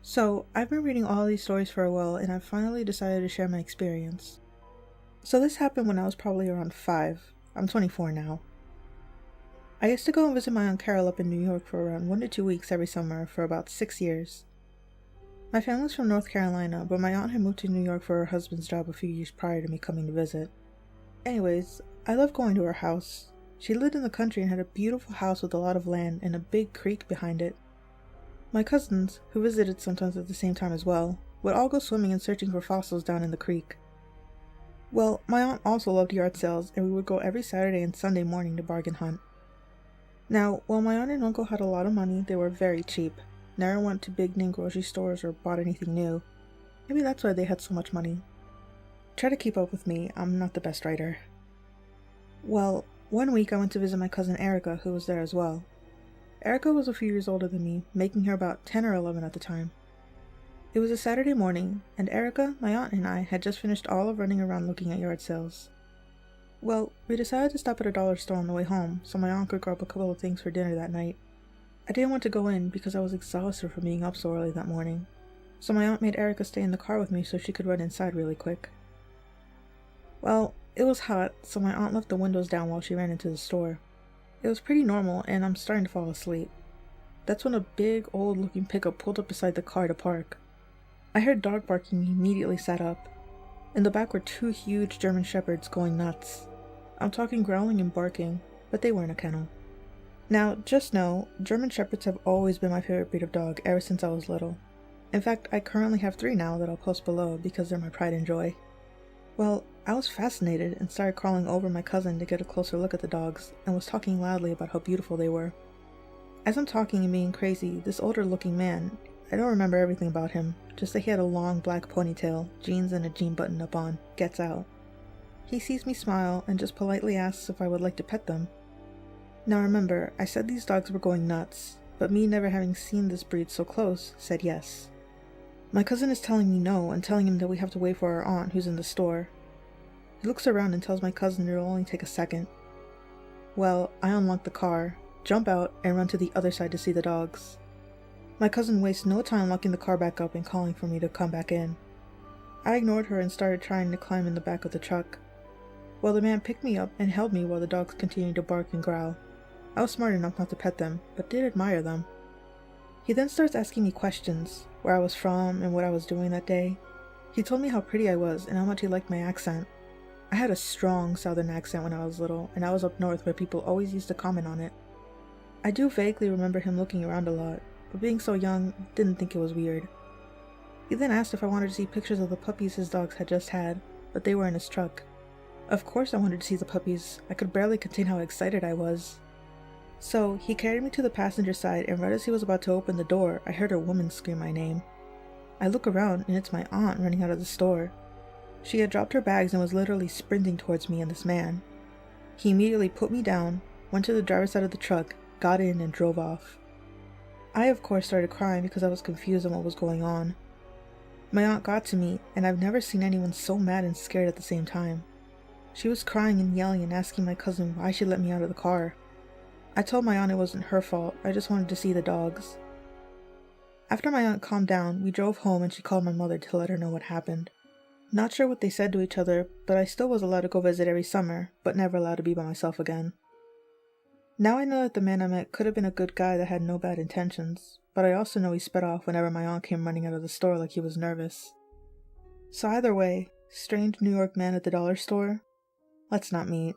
So, I've been reading all these stories for a while and I've finally decided to share my experience. So, this happened when I was probably around 5. I'm 24 now. I used to go and visit my Aunt Carol up in New York for around 1 to 2 weeks every summer for about 6 years. My family's from North Carolina, but my aunt had moved to New York for her husband's job a few years prior to me coming to visit. Anyways, I loved going to her house. She lived in the country and had a beautiful house with a lot of land and a big creek behind it. My cousins, who visited sometimes at the same time as well, would all go swimming and searching for fossils down in the creek. Well, my aunt also loved yard sales, and we would go every Saturday and Sunday morning to bargain hunt. Now, while my aunt and uncle had a lot of money, they were very cheap. Never went to big-name grocery stores or bought anything new. Maybe that's why they had so much money. Try to keep up with me, I'm not the best writer. Well, one week I went to visit my cousin Erica, who was there as well. Erica was a few years older than me, making her about 10 or 11 at the time. It was a Saturday morning, and Erica, my aunt, and I had just finished all of running around looking at yard sales. Well, we decided to stop at a dollar store on the way home, so my aunt could grab a couple of things for dinner that night. I didn't want to go in because I was exhausted from being up so early that morning, so my aunt made Erica stay in the car with me so she could run inside really quick. Well, it was hot, so my aunt left the windows down while she ran into the store. It was pretty normal, and I'm starting to fall asleep. That's when a big, old-looking pickup pulled up beside the car to park. I heard dog barking and immediately sat up. In the back were 2 huge German shepherds going nuts. I'm talking growling and barking, but they were in a kennel. Now, just know, German shepherds have always been my favorite breed of dog ever since I was little. In fact, I currently have 3 now that I'll post below because they're my pride and joy. Well, I was fascinated and started crawling over my cousin to get a closer look at the dogs, and was talking loudly about how beautiful they were. As I'm talking and being crazy, this older looking man, I don't remember everything about him, just that he had a long black ponytail, jeans and a jean button up on, gets out. He sees me smile and just politely asks if I would like to pet them. Now remember, I said these dogs were going nuts, but me never having seen this breed so close, said yes. My cousin is telling me no and telling him that we have to wait for our aunt who's in the store. He looks around and tells my cousin it will only take a second. Well, I unlock the car, jump out, and run to the other side to see the dogs. My cousin wastes no time locking the car back up and calling for me to come back in. I ignored her and started trying to climb in the back of the truck. Well, the man picked me up and held me while the dogs continued to bark and growl. I was smart enough not to pet them, but did admire them. He then starts asking me questions, where I was from and what I was doing that day. He told me how pretty I was and how much he liked my accent. I had a strong southern accent when I was little, and I was up north where people always used to comment on it. I do vaguely remember him looking around a lot, but being so young, didn't think it was weird. He then asked if I wanted to see pictures of the puppies his dogs had just had, but they were in his truck. Of course I wanted to see the puppies. I could barely contain how excited I was. So, he carried me to the passenger side, and right as he was about to open the door, I heard a woman scream my name. I look around, and it's my aunt running out of the store. She had dropped her bags and was literally sprinting towards me and this man. He immediately put me down, went to the driver's side of the truck, got in, and drove off. I, of course, started crying because I was confused on what was going on. My aunt got to me, and I've never seen anyone so mad and scared at the same time. She was crying and yelling and asking my cousin why she let me out of the car. I told my aunt it wasn't her fault, I just wanted to see the dogs. After my aunt calmed down, we drove home and she called my mother to let her know what happened. Not sure what they said to each other, but I still was allowed to go visit every summer, but never allowed to be by myself again. Now I know that the man I met could have been a good guy that had no bad intentions, but I also know he sped off whenever my aunt came running out of the store like he was nervous. So either way, strange New York man at the dollar store, let's not meet.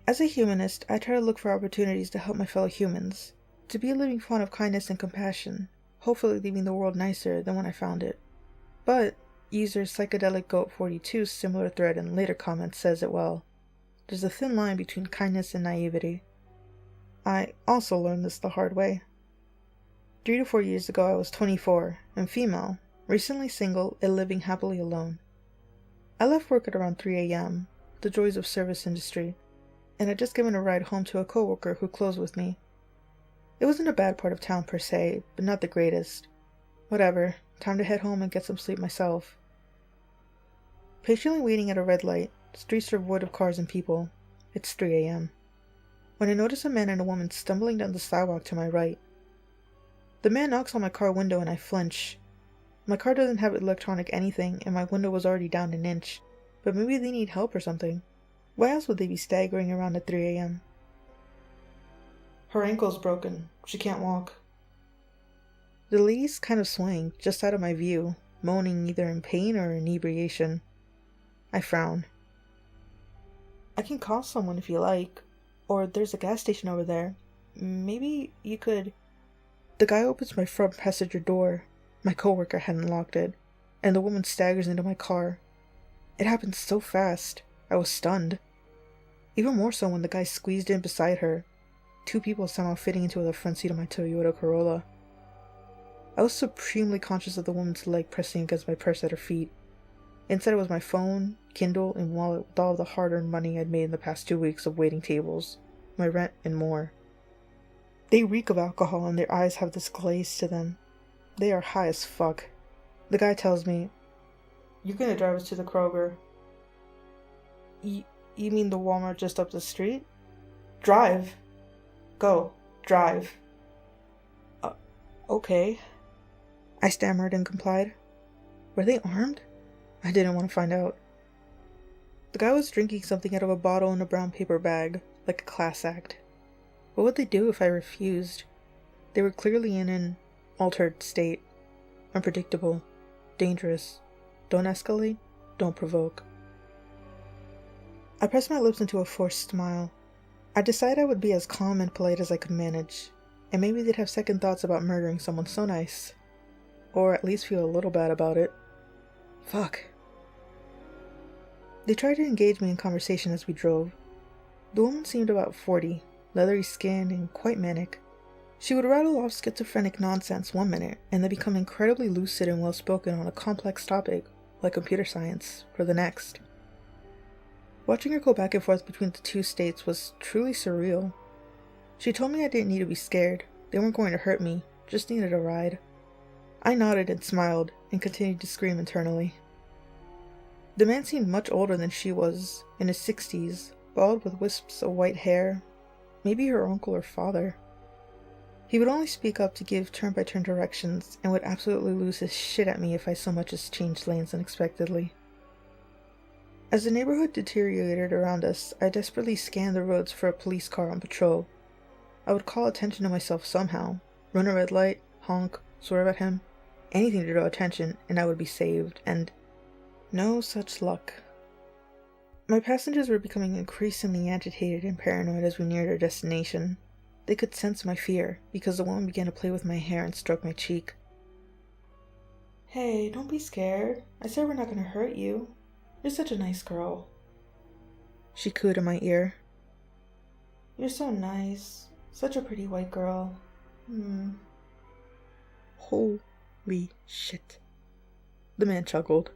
As a humanist, I try to look for opportunities to help my fellow humans, to be a living font of kindness and compassion, hopefully leaving the world nicer than when I found it. But, user Psychedelic Goat 42's similar thread in later comments says it well. There's a thin line between kindness and naivety. I also learned this the hard way. 3 to 4 years ago I was 24, and female, recently single and living happily alone. I left work at around 3 a.m., the joys of service industry, and had just given a ride home to a coworker who closed with me. It wasn't a bad part of town per se, but not the greatest. Whatever, time to head home and get some sleep myself. Patiently waiting at a red light, streets are void of cars and people. It's 3 a.m. when I notice a man and a woman stumbling down the sidewalk to my right. The man knocks on my car window and I flinch. My car doesn't have electronic anything and my window was already down an inch, but maybe they need help or something. Why else would they be staggering around at 3 a.m.? Her ankle's broken. She can't walk. The lady's kind of swaying, just out of my view, moaning either in pain or inebriation. I frown. I can call someone if you like, or there's a gas station over there. Maybe you could... The guy opens my front passenger door. My coworker hadn't locked it, and the woman staggers into my car. It happened so fast, I was stunned. Even more so when the guy squeezed in beside her, 2 people somehow fitting into the front seat of my Toyota Corolla. I was supremely conscious of the woman's leg pressing against my purse at her feet. Inside was my phone, Kindle, and wallet with all of the hard-earned money I'd made in the past 2 weeks of waiting tables, my rent, and more. They reek of alcohol and their eyes have this glaze to them. They are high as fuck. The guy tells me, "You're gonna drive us to the Kroger." You mean the Walmart just up the street? Drive. Go. Drive. Okay. I stammered and complied. Were they armed? I didn't want to find out. The guy was drinking something out of a bottle in a brown paper bag, like a class act. What would they do if I refused? They were clearly in an altered state. Unpredictable. Dangerous. Don't escalate. Don't provoke. I pressed my lips into a forced smile. I decided I would be as calm and polite as I could manage, and maybe they'd have second thoughts about murdering someone so nice. Or at least feel a little bad about it. Fuck. They tried to engage me in conversation as we drove. The woman seemed about 40, leathery skin and quite manic. She would rattle off schizophrenic nonsense one minute and then become incredibly lucid and well-spoken on a complex topic, like computer science, for the next. Watching her go back and forth between the 2 states was truly surreal. She told me I didn't need to be scared. They weren't going to hurt me, just needed a ride. I nodded and smiled, and continued to scream internally. The man seemed much older than she was, in his 60s, bald with wisps of white hair, maybe her uncle or father. He would only speak up to give turn-by-turn directions, and would absolutely lose his shit at me if I so much as changed lanes unexpectedly. As the neighborhood deteriorated around us, I desperately scanned the roads for a police car on patrol. I would call attention to myself somehow, run a red light, honk, swerve at him, anything to draw attention, and I would be saved, and no such luck. My passengers were becoming increasingly agitated and paranoid as we neared our destination. They could sense my fear, because the woman began to play with my hair and stroke my cheek. "Hey, don't be scared. I said we're not gonna hurt you. You're such a nice girl," she cooed in my ear. "You're so nice. Such a pretty white girl. Holy shit. The man chuckled.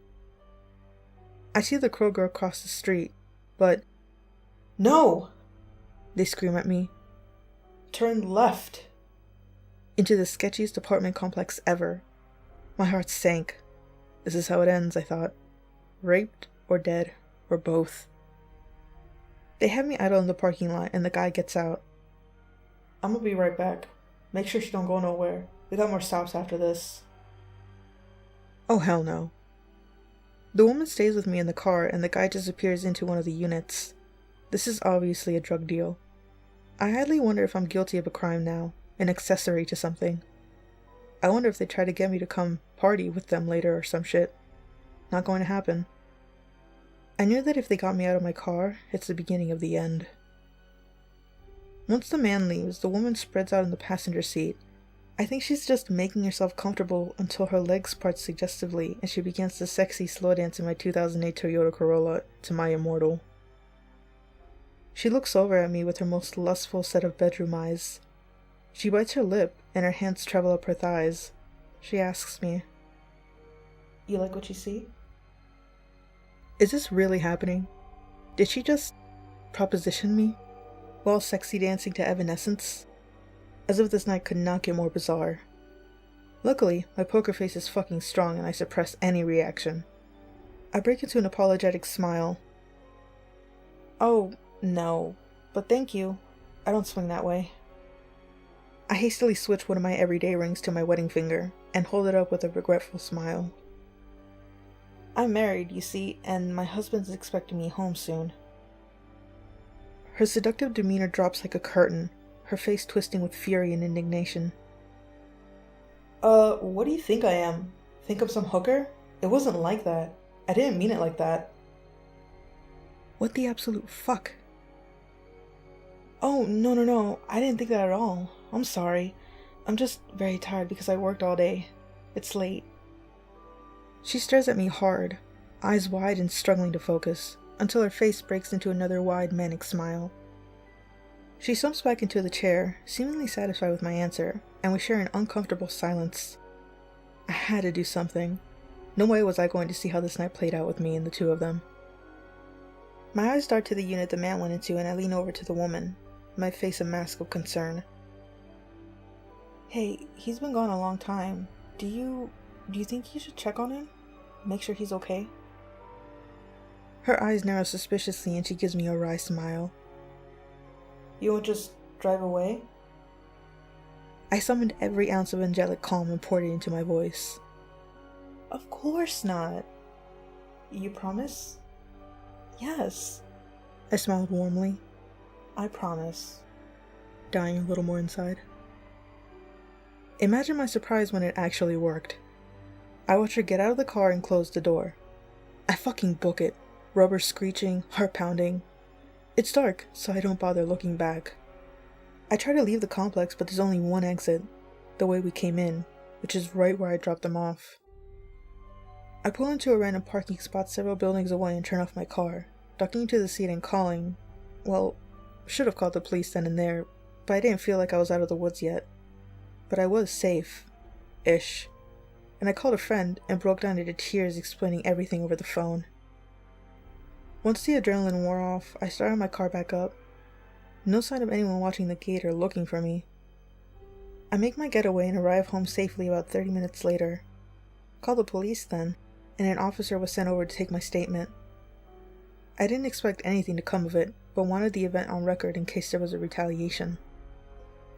I see the Kroger across the street, but... No! They scream at me. Turn left! Into the sketchiest apartment complex ever. My heart sank. This is how it ends, I thought. Raped, or dead, or both. They have me idle in the parking lot, and the guy gets out. "I'm gonna be right back. Make sure she don't go nowhere. We got more stops after this." Oh, hell no. The woman stays with me in the car, and the guy disappears into one of the units. This is obviously a drug deal. I idly wonder if I'm guilty of a crime now, an accessory to something. I wonder if they try to get me to come party with them later or some shit. Not going to happen. I knew that if they got me out of my car, it's the beginning of the end. Once the man leaves, the woman spreads out in the passenger seat. I think she's just making herself comfortable until her legs part suggestively and she begins to sexy slow dance in my 2008 Toyota Corolla to my immortal. She looks over at me with her most lustful set of bedroom eyes. She bites her lip and her hands travel up her thighs. She asks me, "You like what you see?" Is this really happening? Did she just proposition me while sexy dancing to Evanescence? As if this night could not get more bizarre. Luckily, my poker face is fucking strong and I suppress any reaction. I break into an apologetic smile. Oh, no, but thank you. I don't swing that way. I hastily switch one of my everyday rings to my wedding finger and hold it up with a regretful smile. I'm married, you see, and my husband's expecting me home soon. Her seductive demeanor drops like a curtain, her face twisting with fury and indignation. What do you think I am? Think I'm some hooker? It wasn't like that. I didn't mean it like that. What the absolute fuck? Oh, no, I didn't think that at all. I'm sorry. I'm just very tired because I worked all day. It's late. She stares at me hard, eyes wide and struggling to focus, until her face breaks into another wide, manic smile. She slumps back into the chair, seemingly satisfied with my answer, and we share an uncomfortable silence. I had to do something. No way was I going to see how this night played out with me and the two of them. My eyes dart to the unit the man went into and I lean over to the woman, my face a mask of concern. Hey, he's been gone a long time. Do you think you should check on him? Make sure he's okay? Her eyes narrow suspiciously and she gives me a wry smile. You won't just drive away? I summoned every ounce of angelic calm and poured it into my voice. Of course not. You promise? Yes. I smiled warmly. I promise. Dying a little more inside. Imagine my surprise when it actually worked. I watched her get out of the car and close the door. I fucking book it. Rubber screeching, heart pounding. It's dark, so I don't bother looking back. I try to leave the complex, but there's only one exit, the way we came in, which is right where I dropped them off. I pull into a random parking spot several buildings away and turn off my car, ducking into the seat and calling, well, should have called the police then and there, but I didn't feel like I was out of the woods yet. But I was safe-ish. And I called a friend and broke down into tears explaining everything over the phone. Once the adrenaline wore off, I started my car back up. No sign of anyone watching the gate or looking for me. I make my getaway and arrive home safely about 30 minutes later. Called the police then, and an officer was sent over to take my statement. I didn't expect anything to come of it, but wanted the event on record in case there was a retaliation.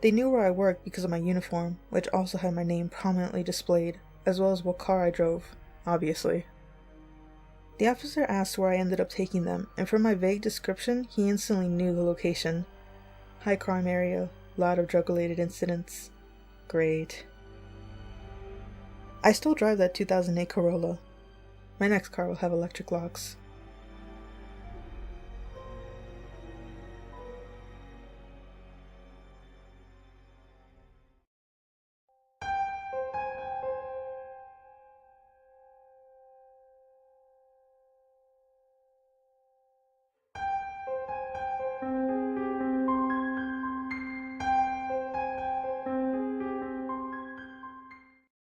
They knew where I worked because of my uniform, which also had my name prominently displayed, as well as what car I drove, obviously. The officer asked where I ended up taking them, and from my vague description, he instantly knew the location. High crime area, lot of drug-related incidents. Great. I still drive that 2008 Corolla. My next car will have electric locks.